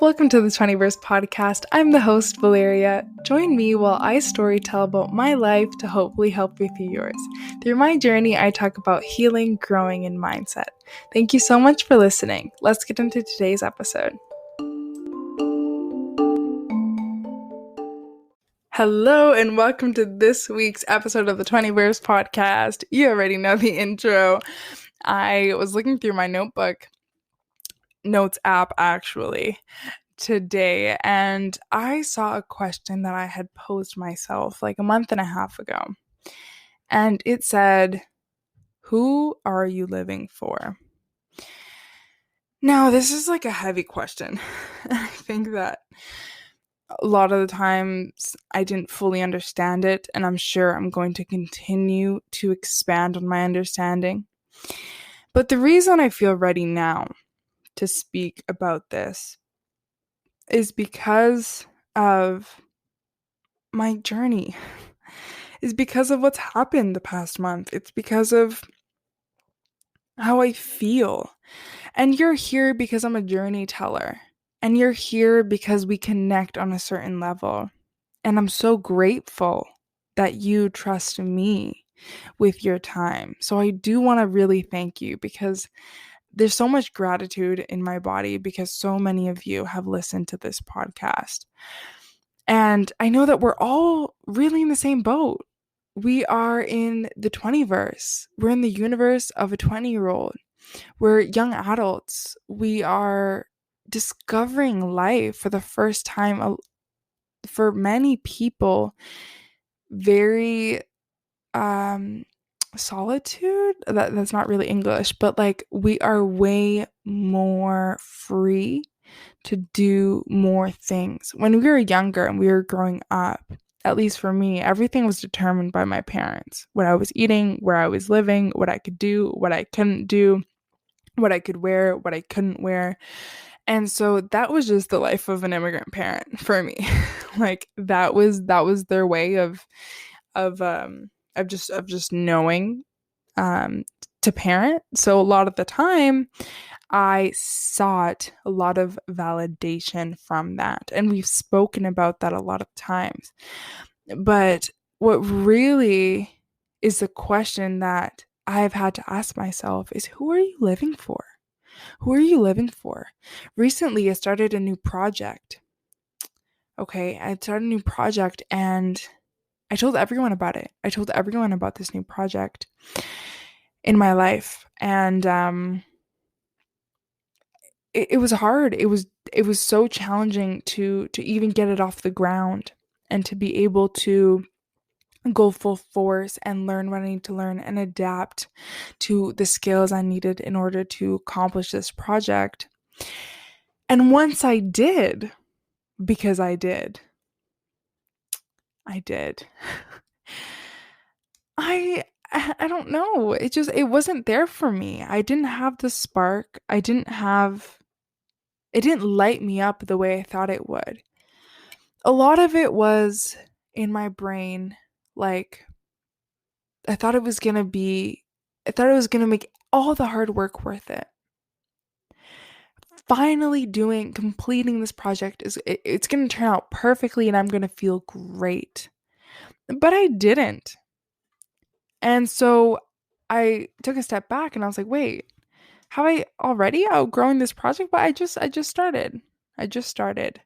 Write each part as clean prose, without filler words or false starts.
Welcome to the 20verse podcast. I'm the host, Valeria. Join me while I storytell about my life to hopefully help you through yours. Through my journey, I talk about healing, growing, and mindset. Thank you so much for listening. Let's get into today's episode. Hello, and welcome to this week's episode of the 20verse podcast. You already know the intro. I was looking through my notes app actually today, and I saw a question that I had posed myself like a month and a half ago. And it said, "Who are you living for?" Now, this is like a heavy question. I think that a lot of the times I didn't fully understand it, and I'm sure I'm going to continue to expand on my understanding. But the reason I feel ready now to speak about this is because of my journey, is because of what's happened the past month. It's because of how I feel. And you're here because I'm a journey teller. And you're here because we connect on a certain level. And I'm so grateful that you trust me with your time. So I do want to really thank you, because there's so much gratitude in my body because so many of you have listened to this podcast. And I know that we're all really in the same boat. We are in the 20verse. We're in the universe of a 20-year-old. We're young adults. We are discovering life for the first time. For many people, very solitude. That's not really English, but like we are way more free to do more things. When we were younger and we were growing up, at least for me, everything was determined by my parents. What I was eating, where I was living, what I could do, what I couldn't do, what I could wear, what I couldn't wear. And so that was just the life of an immigrant parent for me. Like that was their way of just knowing to parent. So a lot of the time I sought a lot of validation from that. And we've spoken about that a lot of times. But what really is the question that I've had to ask myself is, who are you living for? Who are you living for? Recently, I started a new project. Okay, I started a new project and I told everyone about it. I told everyone about this new project in my life. And it was hard. It was so challenging to even get it off the ground and to be able to go full force and learn what I need to learn and adapt to the skills I needed in order to accomplish this project. And once I did, because I did. I don't know. It wasn't there for me. I didn't have the spark. It didn't light me up the way I thought it would. A lot of it was in my brain, like I thought it was going to make all the hard work worth it. Finally completing this project it's going to turn out perfectly and I'm going to feel great. But I didn't. And so I took a step back and I was like, wait, have I already outgrown this project? But I just started. I just started.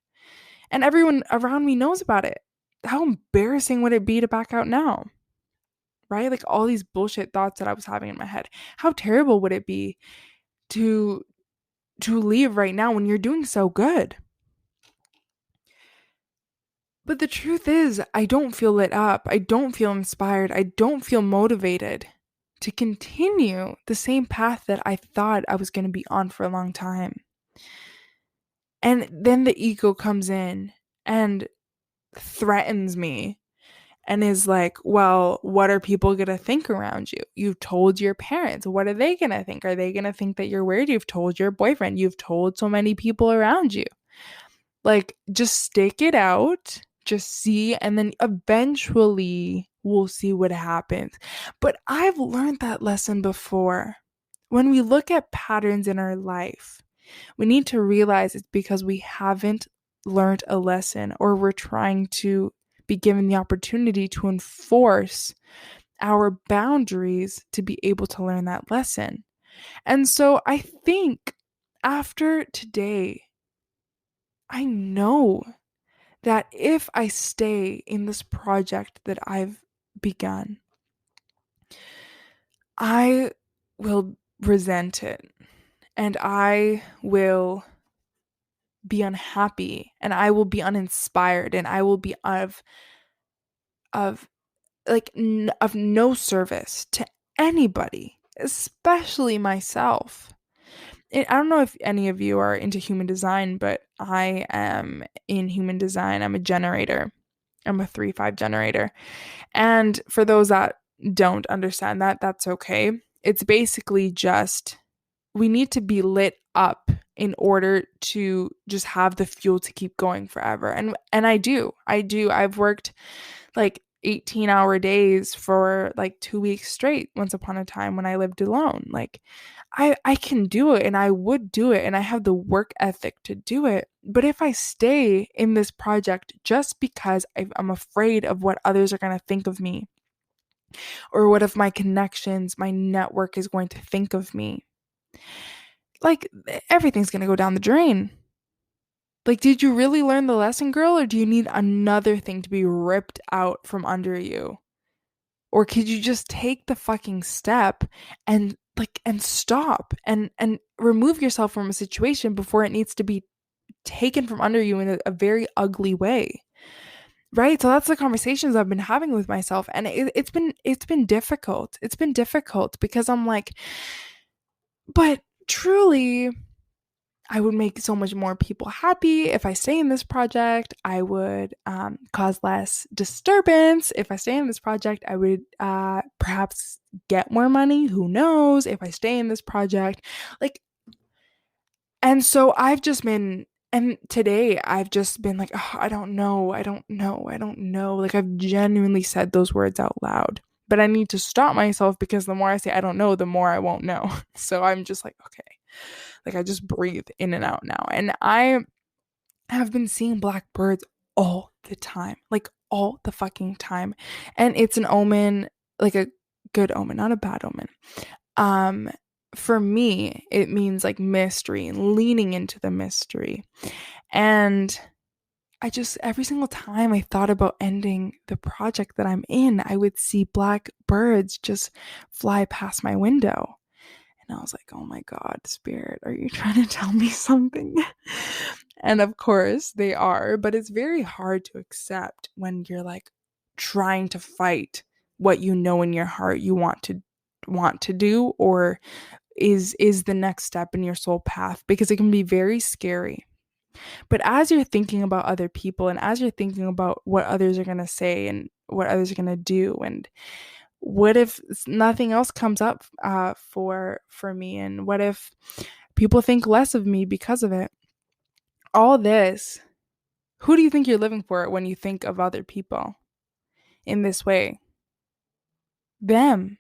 And everyone around me knows about it. How embarrassing would it be to back out now? Right? Like all these bullshit thoughts that I was having in my head. How terrible would it be to leave right now when you're doing so good? But the truth is, I don't feel lit up. I don't feel inspired. I don't feel motivated to continue the same path that I thought I was going to be on for a long time. And then the ego comes in and threatens me and is like, well, what are people going to think around you? You've told your parents. What are they going to think? Are they going to think that you're weird? You've told your boyfriend. You've told so many people around you. Like, just stick it out, just see, and then eventually we'll see what happens. But I've learned that lesson before. When we look at patterns in our life, We need to realize it's because we haven't learned a lesson, or we're trying to be given the opportunity to enforce our boundaries to be able to learn that lesson. And so I think after today, I know that if I stay in this project that I've begun, I will resent it, and I will be unhappy, and I will be uninspired, and I will be of of no service to anybody, especially myself. I don't know if any of you are into human design, but I am in human design. I'm a generator. I'm a 3-5 generator. And for those that don't understand that, that's okay. It's basically just we need to be lit up in order to just have the fuel to keep going forever. And I do. I've worked like 18-hour days for like 2 weeks straight once upon a time when I lived alone. Like I can do it, and I would do it, and I have the work ethic to do it. But if I stay in this project just because I'm afraid of what others are going to think of me, or what if my connections, my network is going to think of me, like everything's going to go down the drain. Like, did you really learn the lesson, girl, or do you need another thing to be ripped out from under you? Or could you just take the fucking step and stop and remove yourself from a situation before it needs to be taken from under you in a very ugly way? Right? So that's the conversations I've been having with myself, and it's been difficult. It's been difficult because I'm like, but truly, I would make so much more people happy if I stay in this project. I would cause less disturbance. If I stay in this project, I would perhaps get more money. Who knows? If I stay in this project. Like, and so I've just been, and today I've just been like, oh, I don't know. Like, I've genuinely said those words out loud. But I need to stop myself, because the more I say I don't know, the more I won't know. So I'm just like, okay. Like, I just breathe in and out now. And I have been seeing black birds all the time, like all the fucking time. And it's an omen, like a good omen, not a bad omen. For me, it means like mystery and leaning into the mystery. And I just, every single time I thought about ending the project that I'm in, I would see black birds just fly past my window. And I was like, oh my God, Spirit, are you trying to tell me something? And of course they are, but it's very hard to accept when you're like trying to fight what you know in your heart you want to do, or is the next step in your soul path, because it can be very scary. But as you're thinking about other people, and as you're thinking about what others are going to say and what others are going to do, and what if nothing else comes up for me, and what if people think less of me because of it, all this, who do you think you're living for when you think of other people in this way? Them.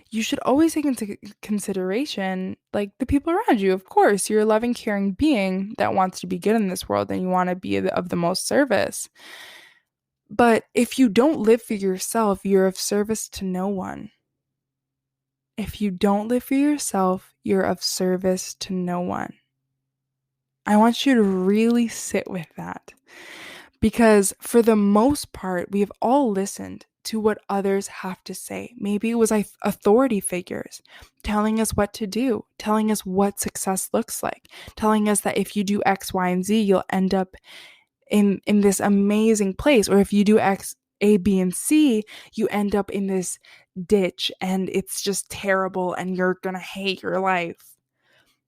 You should always take into consideration like the people around you. Of course, you're a loving, caring being that wants to be good in this world, and you want to be of the most service. But if you don't live for yourself, you're of service to no one. If you don't live for yourself, you're of service to no one. I want you to really sit with that, because for the most part, we have all listened to what others have to say. Maybe it was authority figures telling us what to do, telling us what success looks like, telling us that if you do X, Y, and Z, you'll end up in this amazing place. Or if you do X, A, B, and C, you end up in this ditch and it's just terrible and you're gonna hate your life.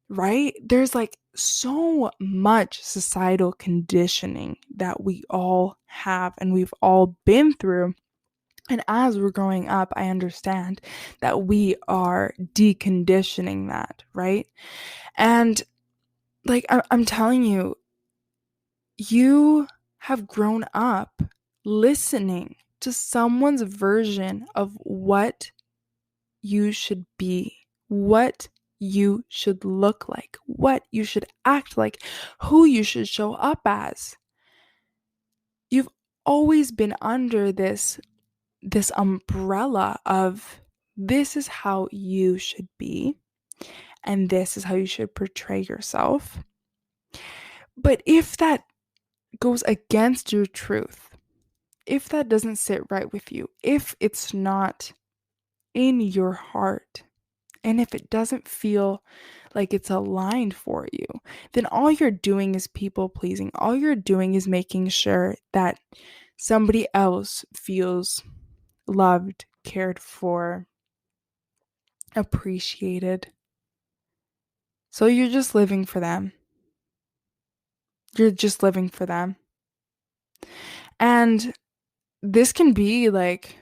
Right? There's like so much societal conditioning that we all have and we've all been through. And as we're growing up, I understand that we are deconditioning that, right? And like, I'm telling you, you have grown up listening to someone's version of what you should be, what you should look like, what you should act like, who you should show up as. You've always been under this umbrella of this is how you should be and this is how you should portray yourself. But if that goes against your truth, if that doesn't sit right with you, if it's not in your heart, and if it doesn't feel like it's aligned for you, then all you're doing is people pleasing. All you're doing is making sure that somebody else feels loved, cared for, appreciated. So you're just living for them. You're just living for them. And this can be like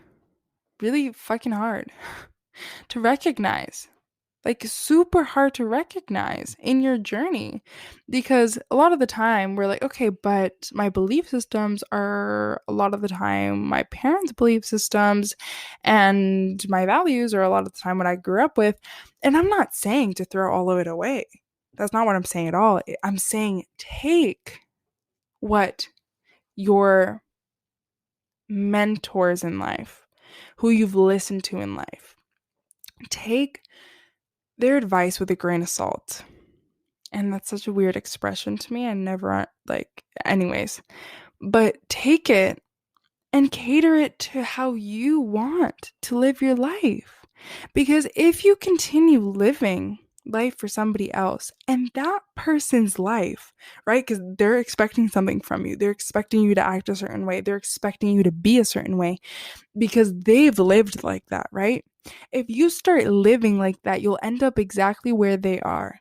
really fucking hard to recognize. Like super hard to recognize in your journey, because a lot of the time we're like, okay, but my belief systems are a lot of the time my parents' belief systems, and my values are a lot of the time what I grew up with. And I'm not saying to throw all of it away. That's not what I'm saying at all. I'm saying take what your mentors in life, who you've listened to in life, take their advice with a grain of salt. And that's such a weird expression to me. I never anyways. But take it and cater it to how you want to live your life. Because if you continue living life for somebody else and that person's life, right? Because they're expecting something from you. They're expecting you to act a certain way. They're expecting you to be a certain way because they've lived like that, right? If you start living like that, you'll end up exactly where they are.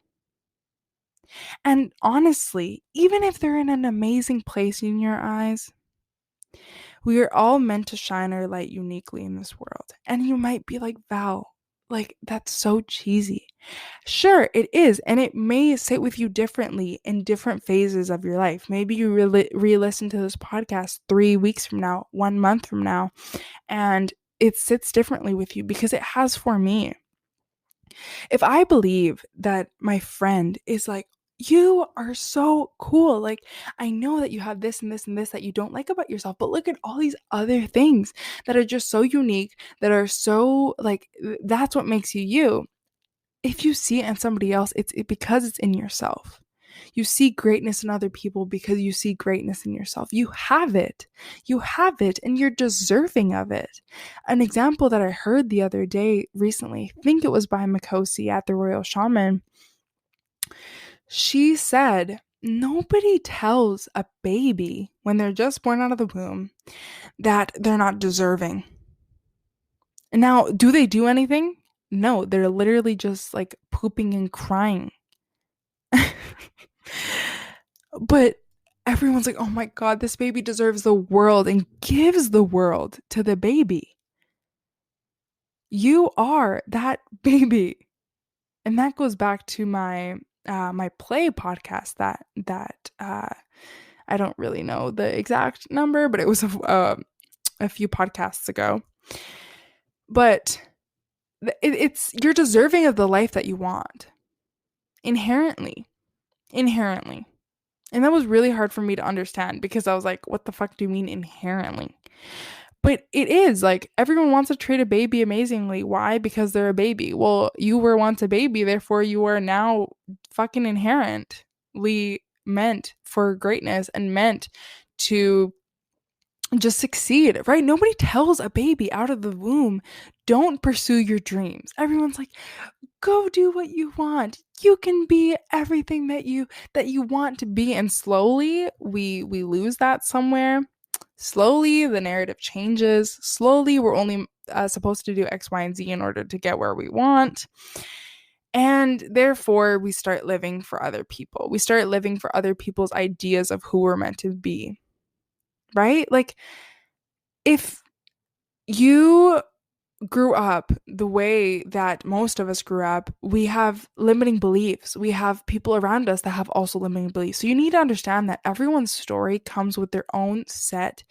And honestly, even if they're in an amazing place in your eyes, we are all meant to shine our light uniquely in this world. And you might be like, Val, like that's so cheesy. Sure, it is. And it may sit with you differently in different phases of your life. Maybe you re-listen to this podcast 3 weeks from now, 1 month from now, and it sits differently with you, because it has for me. If I believe that my friend is like, you are so cool. Like, I know that you have this and this and this that you don't like about yourself, but look at all these other things that are just so unique, that are so like, that's what makes you you. If you see it in somebody else, it's because it's in yourself. You see greatness in other people because you see greatness in yourself. You have it. You have it, and you're deserving of it. An example that I heard the other day recently, I think it was by Makosi at the Royal Shaman. She said, nobody tells a baby when they're just born out of the womb that they're not deserving. And now, do they do anything? No, they're literally just like pooping and crying. But everyone's like, oh my God, this baby deserves the world, and gives the world to the baby. You are that baby. And that goes back to my my play podcast that I don't really know the exact number, but it was a few podcasts ago. But it's you're deserving of the life that you want. Inherently. And that was really hard for me to understand, because I was like, what the fuck do you mean inherently? But it is like everyone wants to treat a baby amazingly. Why? Because they're a baby. Well, you were once a baby, therefore you are now fucking inherently meant for greatness and meant to just succeed, right? Nobody tells a baby out of the womb, don't pursue your dreams. Everyone's like, go do what you want. You can be everything that you want to be. And slowly we lose that somewhere. Slowly the narrative changes. Slowly we're only supposed to do X, Y, and Z in order to get where we want. And therefore we start living for other people. We start living for other people's ideas of who we're meant to be. Right? Like, if you grew up the way that most of us grew up, we have limiting beliefs. We have people around us that have also limiting beliefs. So you need to understand that everyone's story comes with their own set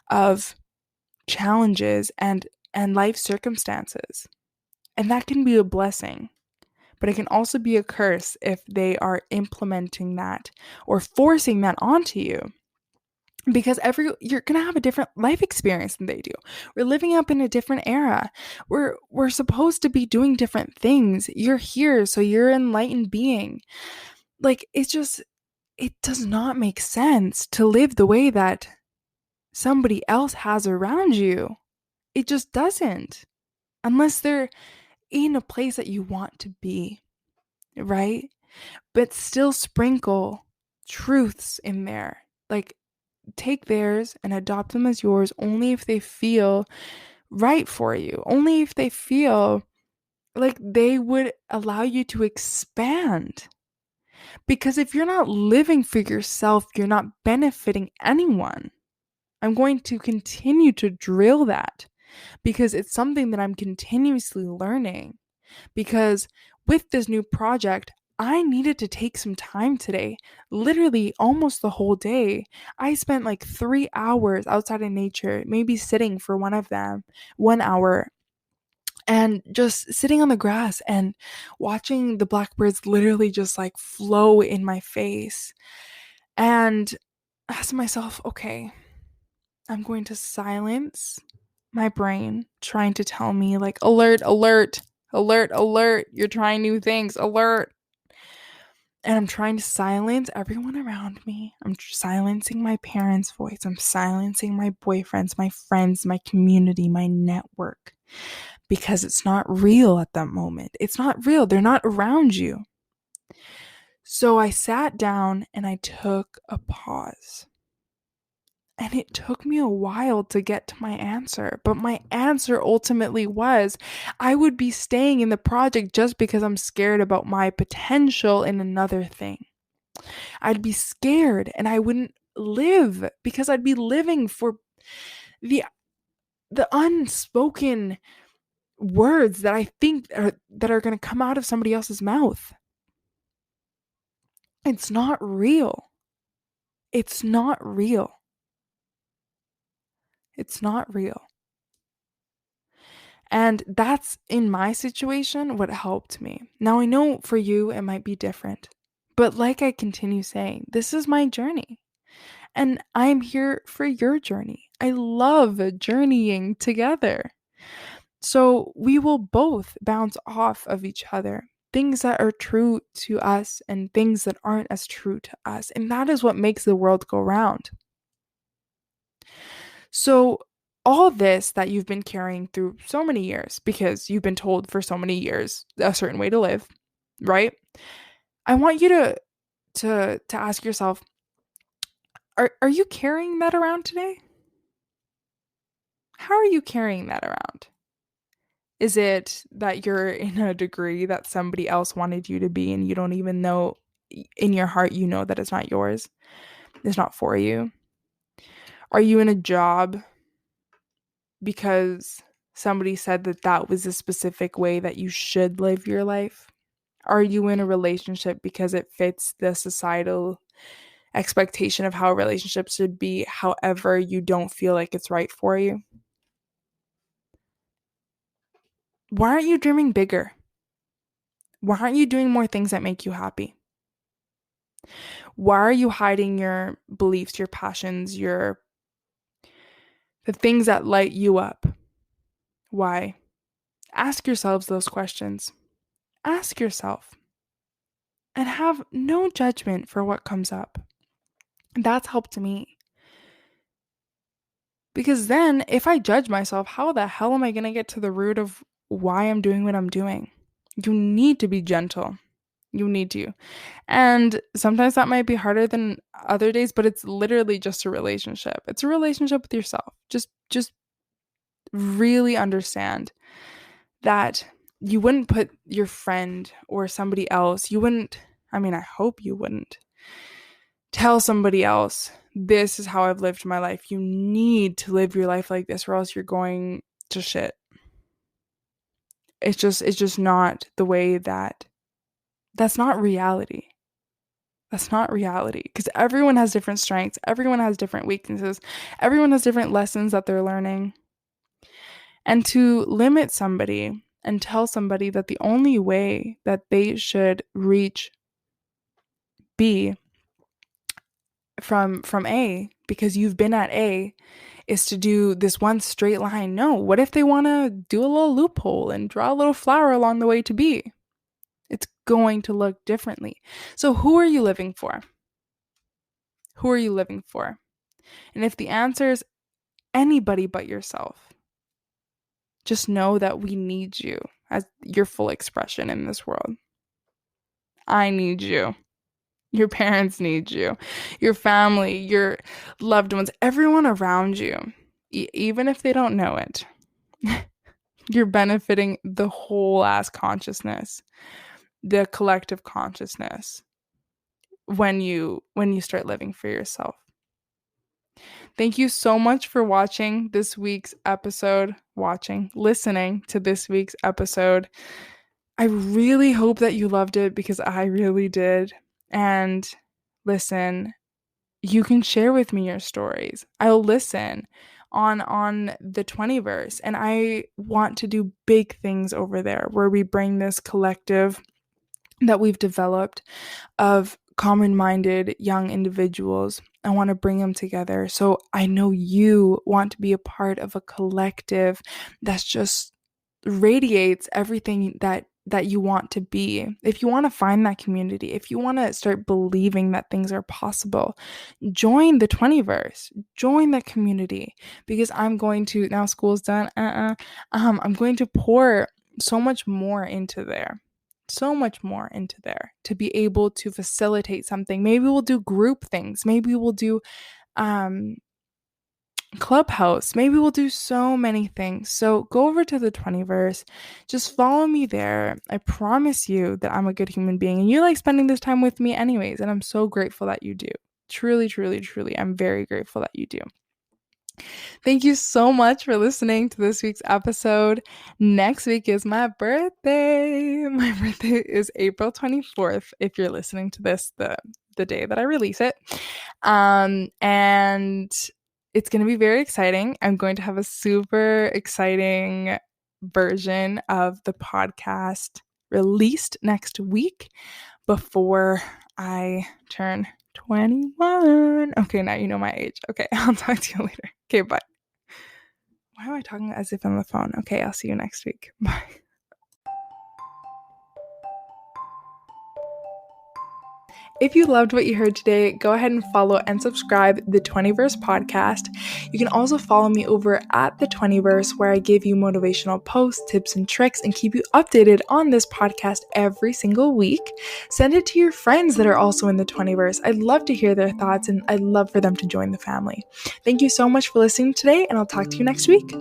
of challenges and life circumstances. And that can be a blessing. but it can also be a curse if they are implementing that or forcing that onto you. Because you're gonna have a different life experience than they do. We're living up in a different era. We're supposed to be doing different things. You're here, so you're an enlightened being. Like, it does not make sense to live the way that somebody else has around you. It just doesn't. Unless they're in a place that you want to be, right? But still sprinkle truths in there. Like, take theirs and adopt them as yours only if they feel right for you, only if they feel like they would allow you to expand. Because if you're not living for yourself, you're not benefiting anyone. I'm going to continue to drill that because it's something that I'm continuously learning. Because with this new project, I needed to take some time today, literally almost the whole day. I spent like 3 hours outside in nature, maybe sitting for one of them, 1 hour, and just sitting on the grass and watching the blackbirds literally just like flow in my face. And ask myself, okay, I'm going to silence my brain trying to tell me, like, alert, alert, alert, alert, you're trying new things, alert. And I'm trying to silence everyone around me. I'm silencing my parents' voice. I'm silencing my boyfriends, my friends, my community, my network. Because it's not real at that moment. It's not real. They're not around you. So I sat down and I took a pause. And it took me a while to get to my answer. But my answer ultimately was I would be staying in the project just because I'm scared about my potential in another thing. I'd be scared and I wouldn't live because I'd be living for the unspoken words that I think that are going to come out of somebody else's mouth. It's not real. It's not real. It's not real. And that's, in my situation, what helped me. Now, I know for you, it might be different. But like I continue saying, this is my journey. And I'm here for your journey. I love journeying together. So we will both bounce off of each other. Things that are true to us and things that aren't as true to us. And that is what makes the world go round. So all this that you've been carrying through so many years, because you've been told for so many years a certain way to live, right? I want you to ask yourself, are you carrying that around today? How are you carrying that around? Is it that you're in a degree that somebody else wanted you to be and you don't even know in your heart, you know that it's not yours? It's not for you? Are you in a job because somebody said that that was a specific way that you should live your life? Are you in a relationship because it fits the societal expectation of how a relationship should be, however you don't feel like it's right for you? Why aren't you dreaming bigger? Why aren't you doing more things that make you happy? Why are you hiding your beliefs, your passions, the things that light you up? Why? Ask yourselves those questions. Ask yourself. And have no judgment for what comes up. That's helped me. Because then, if I judge myself, how the hell am I going to get to the root of why I'm doing what I'm doing? You need to be gentle. You need to. And sometimes that might be harder than other days, but it's literally just a relationship. It's a relationship with yourself. Just really understand that you wouldn't put your friend or somebody else, I hope you wouldn't tell somebody else, this is how I've lived my life. You need to live your life like this or else you're going to shit. It's just not the way that's not reality. That's not reality, because everyone has different strengths. Everyone has different weaknesses. Everyone has different lessons that they're learning. And to limit somebody and tell somebody that the only way that they should reach B from A, because you've been at A, is to do this one straight line. No, what if they want to do a little loophole and draw a little flower along the way to B? It's going to look differently. So who are you living for? Who are you living for? And if the answer is anybody but yourself, just know that we need you as your full expression in this world. I need you. Your parents need you. Your family, your loved ones, everyone around you, even if they don't know it. You're benefiting the whole ass consciousness, the collective consciousness, when you start living for yourself. Thank you so much for watching this week's episode, listening to this week's episode. I really hope that you loved it, because I really did. And listen, you can share with me your stories. I'll listen on the 20verse, and I want to do big things over there where we bring this collective that we've developed of common-minded young individuals. I want to bring them together. So I know you want to be a part of a collective that's just radiates everything that you want to be. If you want to find that community, if you want to start believing that things are possible, join the 20verse, join that community, because I'm going to, now school's done, I'm going to pour so much more into there to be able to facilitate something. Maybe we'll do group things. Maybe we'll do Clubhouse. Maybe we'll do so many things. So go over to the 20verse. Just follow me there. I promise you that I'm a good human being, and you like spending this time with me anyways, and I'm so grateful that you do. Truly, truly, truly, I'm very grateful that you do. Thank you so much for listening to this week's episode. Next week is my birthday. My birthday is April 24th, if you're listening to this the day that I release it. And it's going to be very exciting. I'm going to have a super exciting version of the podcast released next week before I turn 21. Okay, now you know my age. Okay, I'll talk to you later. Okay, bye. Why am I talking as if I'm on the phone? Okay, I'll see you next week. Bye. If you loved what you heard today, go ahead and follow and subscribe the 20verse podcast. You can also follow me over at the 20verse, where I give you motivational posts, tips, and tricks, and keep you updated on this podcast every single week. Send it to your friends that are also in the 20verse. I'd love to hear their thoughts, and I'd love for them to join the family. Thank you so much for listening today, and I'll talk to you next week.